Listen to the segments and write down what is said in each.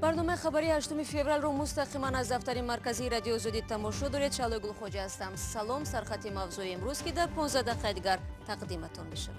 برنامه خبری 8 فеврал رو مستقیما از دفتر مرکزی رادیو озодӣ тамошо доред. شعله گلخوجه هستم. سلام. سرخط موضوع امروز که در 15 دقیقه دیگر تقدیمتان می شود.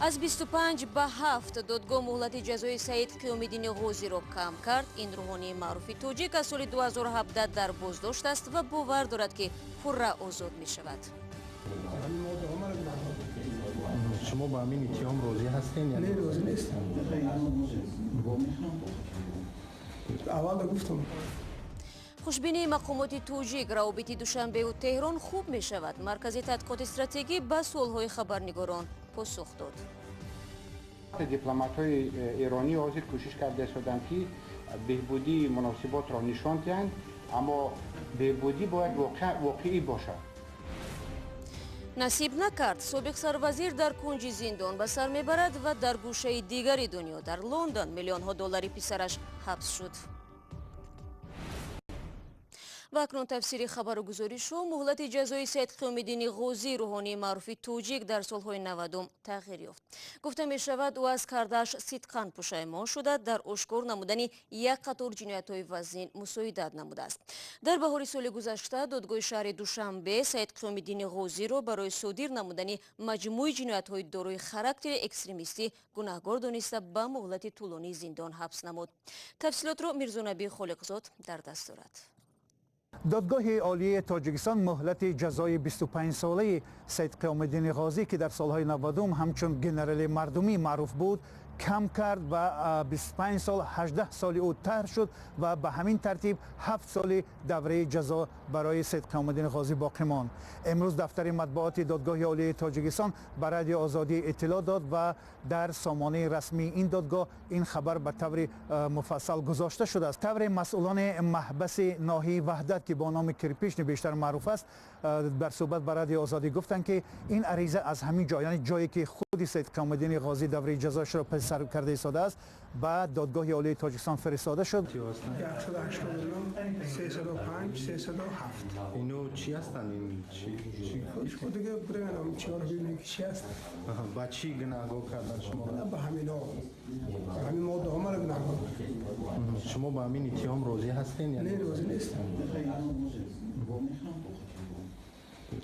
از 25 به 7 دادگاه مهلت جزای سعید قیومиддини غозӣ را کم کرد. این روحانی معروف توجیک از سال 2017 در بازداشت است و باور دارد که پررا آزاد می شود. شما با همین اتهام راضی هستین یا نه؟ راضی نیستم. اول گفتم. خوشبینی مقامات توجیک равобити دوشنبه و تهران خوب می شود. مرکز تحقیقات استراتژی به سوالهای خبرنگاران پاسخ داد. دیپلمات‌های ایرانی حاضر کوشش کرده شدند که بهبودی مناسبات را نشان دهند، اما بهبودی باید واقعی باشد. насиб накард. собиқ сарвазир дар кунҷи зиндон ба сар мебарад ва дар гӯшаи дигари дунё дар лондон миллионҳо доллари писараш ҳабс шуд. ва акнун тафсири хабару гузоришо. муҳлати ҷазои Саид Қиёмиддини Ғозӣ рӯҳонии маъруфи тоҷик дар солҳои 90 тағйир ёфт. гуфта мешавад ӯ аз кардааш сидқан пушаймон шуда дар ошкор намудани як қатор ҷиноятҳои вазнин мусоидат намудааст. дар баҳори соли гузашта додгоҳи шаҳри душанбе Саид Қиёмиддини Ғозиро барои содир намудани маҷмӯи ҷиноятҳои дорои характери экстремистӣ гунаҳгор дониста ба муҳлати тӯлонии зиндон ҳабс намуд. тафсилотро Мирзонаби Холиқзод дар даст дорад. دادگاه عالی تاجیکستان مهلت جزای 25 ساله سید قیامددین غازی که در سالهای 90 همچون گنرال مردمی معروف بود کم کرد و 25 سال 18 سال او طرح شد و به همین ترتیب 7 سال دوره جزا برای سید قیامددین غازی باقی ماند. امروز دفتر مطبوعات دادگاه عالی تاجیکستان برای آزادی اطلاع داد و در سامانه رسمی این دادگاه این خبر به طور مفصل گذاشته شده است. طور مسئولان محبس ناحیه وحدت که با نام کرپیشن بیشتر معروف است در صحبت برای آزادی گفتند که این عریضه از همین جا، یعنی جایی که خود سید قیامددین غازی دوره جزاش را سر کرده ایستاده است با دادگاه عالی تاجیکستان فرستاده شد. 189 305 307 اینو چی هستن؟ این چی دیگه برنامه چی رو ببینیم که چی هست. با چی گناهگار کردن شما را؟ با همین موضوع ما رو گناهگار. شما با همین اتهام راضی هستین یا نه؟ راضی نیستم.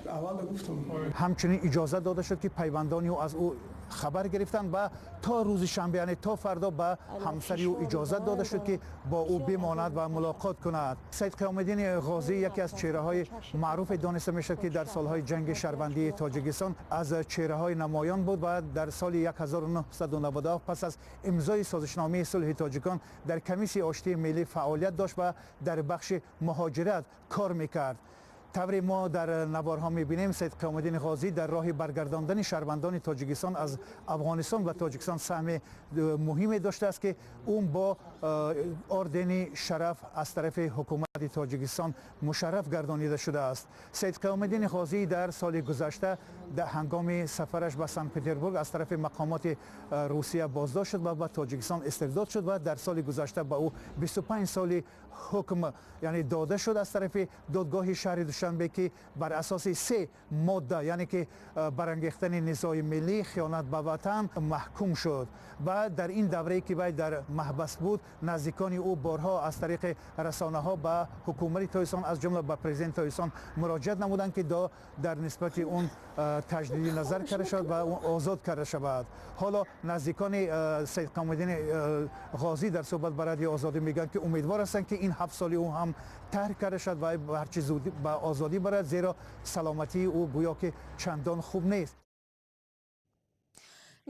اول گفتم. همچنین اجازه داده شد که پیوندانی او از او خبر گرفتند و تا روز شنبه، یعنی تا فردا به همسری او اجازه داده شد که با او بماند و ملاقات کند. سید قیامددین غازی یکی از چهره‌های معروف دانسته میشد که در سالهای جنگ شهروندی تاجیکستان از چهره‌های نمایان بود و در سال 1997 پس از امضای سازشنامه صلح تاجیکان در کمیسیون آشتی ملی فعالیت داشت و در بخش مهاجرت کار میکرد. طوری ما در نوارها میبینیم سید قیامددین غازی در راه برگرداندن شهروندان تاجیکستان از افغانستان و تاجیکستان سهم مهمی داشته است که اون با اردن شرف از طرف حکومت تاجیکستان مشرف گردانیده شده است. سید قیامددین غازی در سال گذشته در هنگام سفرش به سن پترزبورگ از طرف مقامات روسیه بازداشت شد و به تاجیکستان استرداد شد و در سال گذشته به او 25 سال حکم یعنی داده شد از طرف دادگاه شهر دوشنبه که بر اساس 3 ماده، یعنی که برانگیختن نزاع ملی، خیانت به وطن محکوم شد. و در این دوره که وی در محبس بود نزدیکان او بارها از طریق رسانه ها به حکومت تاجیکستان از جمله به پرزیدنت تاجیکستان مراجعت نمودند که در نسبت اون تجدید نظر کرده شد و اون آزاد کرده شود. حالا نزدیکان سید قیامددین غازی در صحبت برای آزادی میگن که امیدوار هستند که این 7 سالی او هم طرح کرده شد و هر چیز زودی به آزادی برد، زیرا سلامتی او گویا که چندان خوب نیست.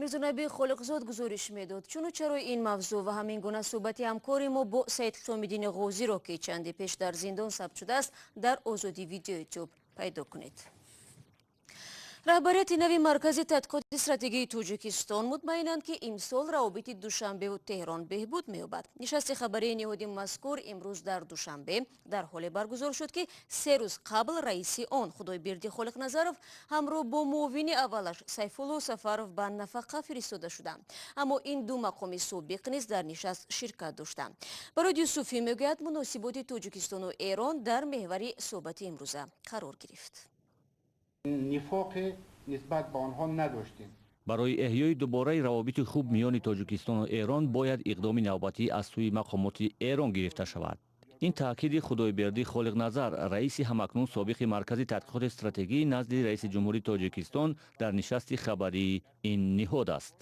Мирзонаби Холиқзод гузориш медод. Чуну чарои ин мавзӯъ ва ҳамин гуна суҳбати ҳамкори мо бо Саид Қиёмиддини Ғозиро ки чанди пеш дар зиндон сабт шудааст дар озодӣ видеои ютуб пайдо кунед. раҳбарияти нави маркази тадқиқоти стратегии Тоҷикистон мутмаинанд ки имсол равобити Душанбе ва Теҳрон беҳбуд меёбад. нишасти хабарии ниҳоди мазкур имрӯз дар Душанбе дар ҳоле баргузор шуд ки 3 рӯз қабл раиси он Худойберди Холиқназаров ҳамроҳ бо муовини аввалаш Сайфулло Сафаров ба нафақа фиристода шуданд. аммо ин ду мақоми собиқ низ дар нишаст ширкат доштанд. барои Юсуфӣ мегӯяд муносиботи Тоҷикистону Эрон дар меҳвари суҳбати имрӯза қарор гирифт. نفاق نسبت به آنها نداشتیم. барои эҳёи дубораи равобити хуб миёни Тоҷикистон ва Эрон бояд иқдоми навбатӣ аз сӯи мақомоти Эрон гирифта шавад. ин таъкиди худойберди холиқназар, раиси ҳамакнун собиқи маркази тадқиқоти стратегӣ назди раиси ҷумҳури Тоҷикистон дар нишасти хабарии ин ниҳод аст.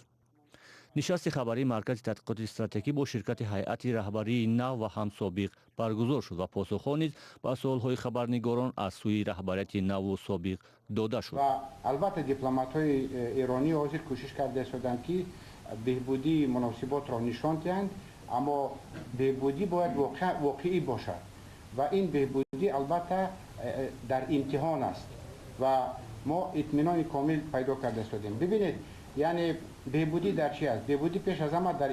нишасти хабарии маркази тадқиқоти стратегӣ бо ширкати ҳайати раҳбарии нав ва ҳам собиқ баргузор шуд ва посухҳо низ ба суолҳои хабарнигорон аз сӯи раҳбарияти наву собиқ дода шуд. ва албатта дипломатҳои эронӣ ҳозир кӯшиш карда истоданд ки беҳбудии муносиботро нишон диҳанд, аммо беҳбудӣ бояд воқеӣ бошад ва ин беҳбудӣ албатта дар имтиҳон аст ва мо итминони комил пайдо карда истодем. Бибинед, яъне беҳбудӣ дар чи аст? Беҳбудӣ пеш аз ҳама дар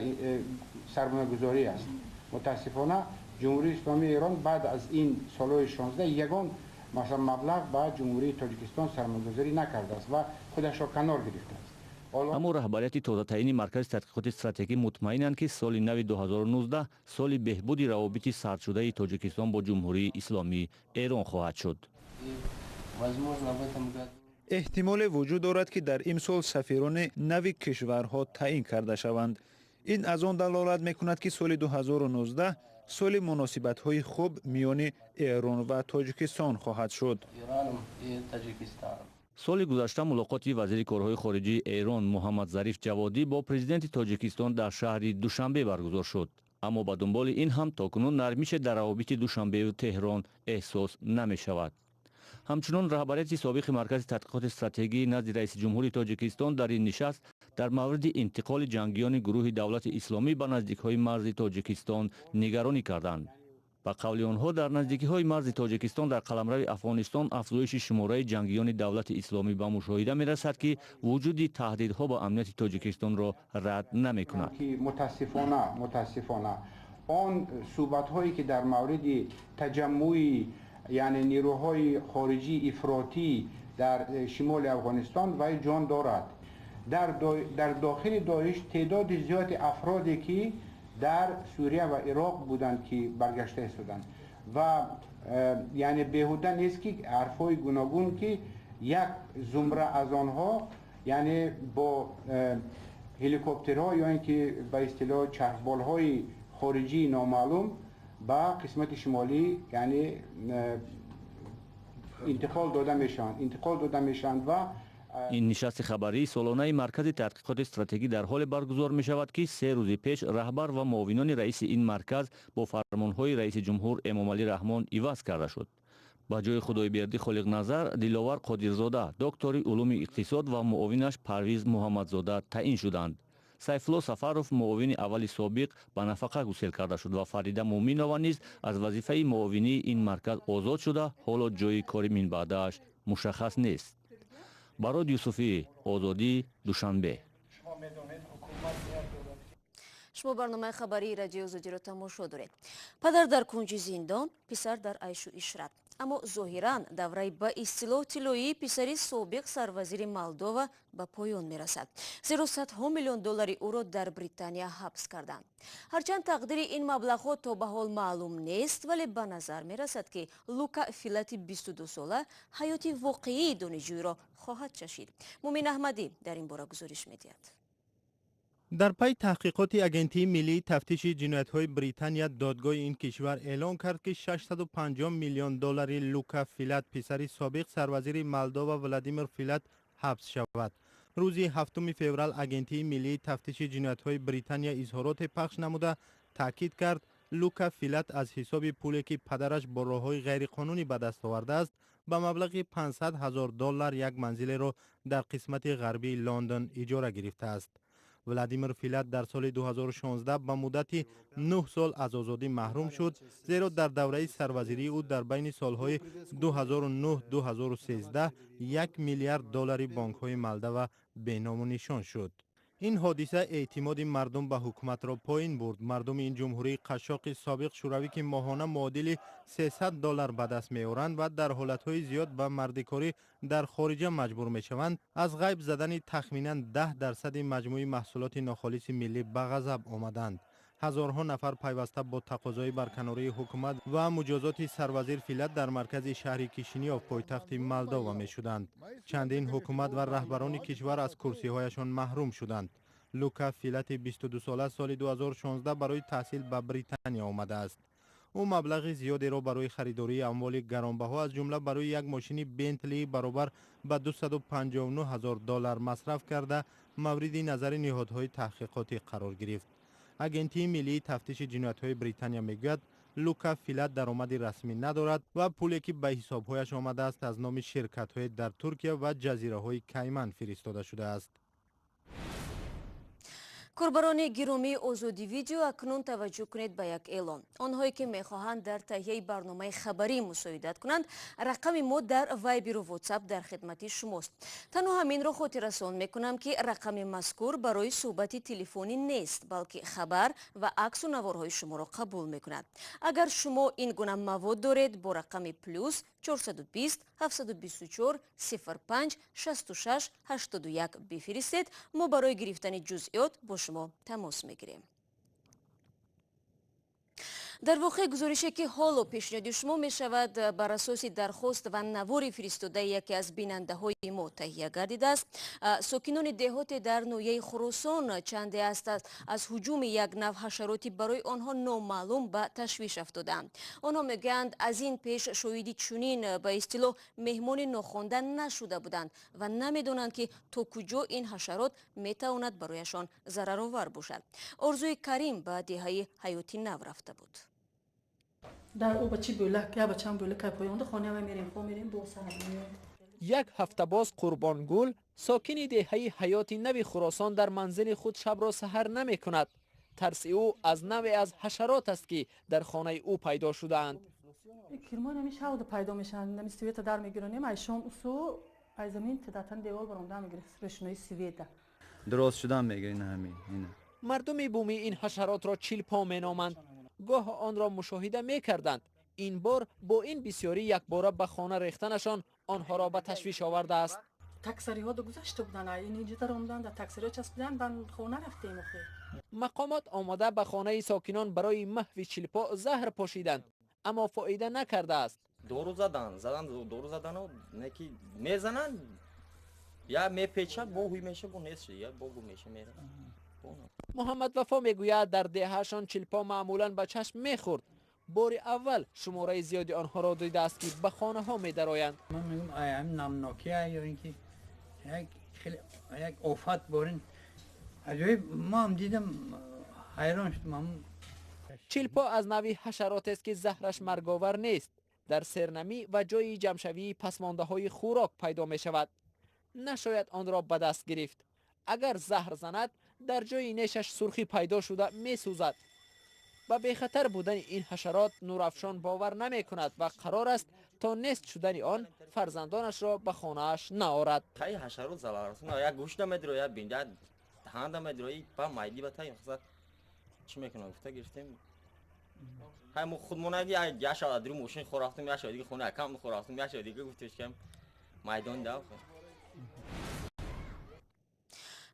сармоягузорӣ аст. мутаассифона ҷумҳурии исломии Эрон баъд аз ин солҳои 16 ягон масалан маблағ ба ҷумҳурии Тоҷикистон сармоягузорӣ накардааст ва худашро канор гирифтааст. аммо раҳбарияти тозатаини маркази тадқиқоти стратегӣ мутмаинанд ки соли нави 2019 соли беҳбуди равобити сардшудаи Тоҷикистон бо ҷумҳурии исломии Эрон хоҳад шуд. эҳтимоле вуҷуд дорад ки дар имсол сафирони нави кишварҳо таъин карда шаванд. ин аз он далолат мекунад ки соли 2019 соли муносибатҳои хуб миёни Эрон ва Тоҷикистон хоҳад шуд. соли гузашта мулоқоти вазири корҳои хориҷии Эрон Муҳаммад Зариф Ҷаводӣ бо президенти Тоҷикистон дар шаҳри Душанбе баргузор шуд. аммо ба дунболи ин ҳам токунун нармише дар равобити Душанбеву Теҳрон эҳсос намешавад. ҳамчунон раҳбарияти собиқи маркази тадқиқоти стратегӣ назди раиси ҷумҳури Тоҷикистон дар ин нишаст дар мавриди интиқоли ҷангиёни гурӯҳи давлати исломӣ ба наздикиҳои марзи Тоҷикистон нигаронӣ карданд. ба қавли онҳо дар наздикиҳои марзи Тоҷикистон дар қаламрави Афғонистон афзоиши шумораи ҷангиёни давлати исломӣ ба мушоҳида мерасад ки вуҷуди таҳдидҳо ба амнияти Тоҷикистонро рад намекунад. мутаассифона он суҳбатҳое ки дар мавриди таҷаммӯи яъне нирӯҳои хориҷии ифротӣ дар шимоли Афғонистон вай ҷон дорад. дар дохили доиш теъдоди зиёди афроде ки дар Сурия ва Ироқ буданд ки баргашта истоданд ва яъне беҳуда нест ки ҳарфҳои гуногун ки як зумра аз онҳо яъне бо ҳеликоптерҳо ё ин ки ба истилоҳ чархболҳои хориҷии номаълум ба қисмати шимолӣ яъне интиқол дода мешаванд ва ин нишасти хабарии солонаи маркази тадқиқоти стратегӣ дар ҳоле баргузор мешавад ки 3 рӯзи пеш раҳбар ва муовинони раиси ин марказ бо фармонҳои раиси ҷумҳур Эмомалӣ Раҳмон иваз карда шуд. ба ҷои худойберди холиқназар Диловар Қодирзода доктори улуми иқтисод ва муовинаш Парвиз Муҳаммадзода таъин шуданд. Сайфулло Сафаров муовини аввали собиқ ба нафақа гусел карда шуд ва Фарида Муъминова низ аз вазифаи муовинии ин марказ озод шуда ҳоло ҷои кори минбаъдааш мушаххас нест. барои Юсуфӣ, Озодӣ, Душанбе. шумо барномаи хабарии радиои Озодиро тамошо доред. падар дар кунҷи зиндон, писар дар айшу ишрат. аммо зоҳиран давраи ба истилоҳ тиллоии писари собиқ сарвазири Молдова ба поён мерасад. зеро садҳо миллион доллари ӯро дар Британия ҳабс карданд. ҳарчанд тақдири ин маблағҳо то ба ҳол маълум нест, вале ба назар мерасад ки Лука Филати 22 сола ҳаёти воқеии донишҷӯиро хоҳад чашид. Мумин Аҳмадӣ дар ин бора гузориш медиҳад. дар пай таҳқиқоти агентии миллии тафтиши ҷиноятҳои Британия додгоҳи ин кишвар эълон кард ки 650 миллион доллари Лука Филат писари собиқ сарвазири Молдова Владимир Филат ҳабс шавад. рӯзи 7 феврал агентии миллии тафтиши ҷиноятҳои Британия изҳороте пахш намуда таъкид кард Лука Филат аз ҳисоби пуле ки падараш бо роҳҳои ғайриқонунӣ ба даст овардааст ба маблағи 500 000 доллар як манзилеро дар қисмати ғарбии Лондон иҷора гирифтааст. Владимир Филат дар соли 2016 ба муддати 9 сол аз озодӣ маҳрум шуд, зеро дар давраи сарвазирии ӯ дар байни солҳои 2009-2013 1 миллиард доллари бонкҳои Молдова беном нишон шуд. ин ҳодиса эътимоди мардум ба ҳукуматро поин бурд. мардуми ин ҷумҳурии қашшоқи собиқ шӯравӣ ки моҳона муодили 300 доллар ба даст меоранд ва дар ҳолатҳои зиёд ба мардикорӣ дар хориҷа маҷбур мешаванд, аз ғайб задани тахминан 10% маҷмӯи маҳсулоти нохолиси миллӣ ба ғазаб омаданд. ҳазорҳо нафар пайваста бо тақозои барканории ҳукумат ва муҷозоти сарвазир филат дар маркази шаҳри Кишинёв пойтахти Молдова мешуданд. Чандин ҳукумат ва раҳбарони кишвар аз курсиҳояшон маҳрум шуданд. Лука филати 22 сола соли 2016 барои таҳсил ба Британия омадааст. ӯ маблағи зиёдеро барои харидории амволи гаронбаҳо аз ҷумла барои як мошини Бентли баробар ба $259,000 масраф карда мавриди назари ниҳодҳои таҳқиқотӣ қарор гирифт. агентии миллии тафтиши ҷиноятҳои Британия мегӯяд Лука филат даромади расмӣ надорад ва пуле ки ба ҳисобҳояш омадааст аз номи ширкатҳое дар Туркия ва ҷазираҳои Кайман фиристода шудааст. курбарони гиромии озодӣ видео акнун таваҷҷӯҳ кунед ба як эълон. онҳое ки мехоҳанд дар таҳияи барномаи хабарӣ мусоидат кунанд, рақами мо дар вайберу вотсап дар хидмати шумост. танҳо ҳаминро хотиррасон мекунам ки рақами мазкур барои суҳбати телефонӣ нест, балки хабар ва аксу наворҳои шуморо қабул мекунад. агар шумо ин гуна мавод доред, бо рақами плюс 420 724 05 66 81 бифиристед. мо барои гирифтани ҷузъиёт бо шумо тамос мегирем. дар воқеъ гузорише ки ҳоло пешниҳоди шумо мешавад бар асоси дархост ва навори фиристодаи яке аз бинандаҳои мо таҳия гардидааст. сокинони деҳоте дар ноҳияи Хӯросон чанде аст аз ҳуҷуми як нав ҳашароти барои онҳо номаълум ба ташвиш афтодаанд. онҳо мегӯянд аз ин пеш шоҳиди чунин ба истилоҳ меҳмони нохонда нашуда буданд ва намедонанд ки то куҷо ин ҳашарот метавонад барояшон зараровар бошад. орзуи Карим ба деҳаи ҳаёти нав рафта буд. در او بچی بولک یا بچم بولک پایونده خانه ما میریم خو میریم بو سر یک هفته باز قربانگل ساکن دهه حیات نو خراسان در منزل خود شب را سحر نمی کند. ترس او از نوع از حشرات است که در خانه او پیدا شدند. کرمان همیشه هاود پیدا میشن نمی سویت در میگیرونیم ای شام سو ای زمین تداتن دیوال برونده میگیره رشنای سویت درست شدن میگیرین همین اینه. مردم بومی این حشرات را چیلپو مینامند. گاه آن را مشاهده میکردند. این بار با این بسیاری یک باره به خانه ریختنشان آنها را به تشویش آورده است. تکسری ها دو گذشته بودن این اینجا در آمدن در تکسری ها چسبیدن بن خانه رفتیم اخی. مقامات آمده به خانه ساکنان برای محو چیلپو زهر پاشیدند اما فایده نکرده است. دورو زدن دورو زدن و نکی میزنن یا میپیچن بو هوی میشه بو نیست یا بو میشه میره. محمد وفا میگوید در دههشان چیلپو معمولا به چشم میخورد. بار اول شماره زیادی آنها را دیده است که به خانه ها میدرآیند. من میگم ایم نمناکیه یا اینکه یک آفت بارین عجیب ما هم دیدم حیران شدم. چیلپو از نوع حشرات است که زهرش مرگاور نیست. در سرنمی و جای جمشوی پسمانده های خوراک پیدا می شود. نشاید آن را به دست گرفت. اگر زهر زند در جای نیشش سرخی پیدا شده می سوزد. با بخطر بودن این حشرات نورافشان باور نمی کند و قرار است تا نیست شدن آن فرزندانش را به خانه‌اش نآورد. خیلی حشرات زلالرسون یا گوشت می‌داره یا بینده دهان می‌داره با مایدی بتای خزد چی میکنه گفته گرفتیم همون خودمون اگه یا شاید درو موشن خورافتم یا شاید خونه کم خورافتم یا شاید گفتش که میدان داخل.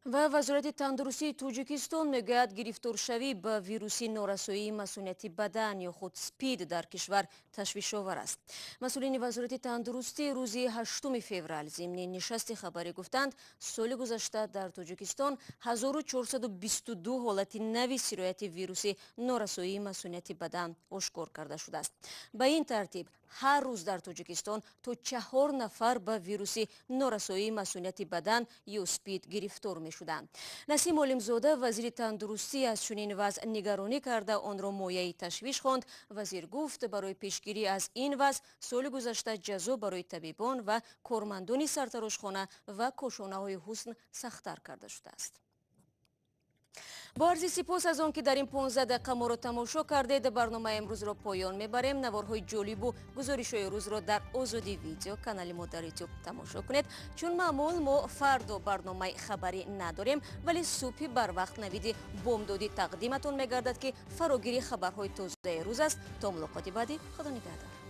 ва вазорати тандурустии Тоҷикистон мегӯяд гирифторшавӣ ба вируси норасоии масъулияти бадан ё худ спид дар кишвар ташвишовар аст. масъулини вазорати тандурустӣ рӯзи 8 феврал зимни нишасти хабарӣ гуфтанд соли гузашта дар Тоҷикистон 1422 ҳолати нави сирояти вируси норасоии масъулияти бадан ошкор карда шудааст. ба ин тартиб ҳар рӯз дар Тоҷикистон то 4 нафар ба вируси норасоии масъулияти бадан ё спид гирифтор мешуданд. насиб олимзода вазири тандурустӣ аз чунин вазъ нигаронӣ карда онро мояи ташвиш хонд. вазир гуфт барои пешгирӣ аз ин вазъ соли гузашта ҷазо барои табибон ва кормандони сартарошхона ва кошонаҳои ҳусн сахттар карда шудааст. با عرض سپاس از آن که در این 15 دقیقه ما را تماشا کردید. برنامه امروز را پایان میبریم. نوارهای جالب و گزارش‌های روز را در آزادی ویدیو کانال ما در یوتیوب تماشا کنید. چون معمول ما فردا برنامه خبری نداریم ولی صبح بر وقت نوید بامدادی تقدیمتون میگردد که فراگیری خبرهای تازه روز است. تا ملاقات بعدی خدا نگهدار.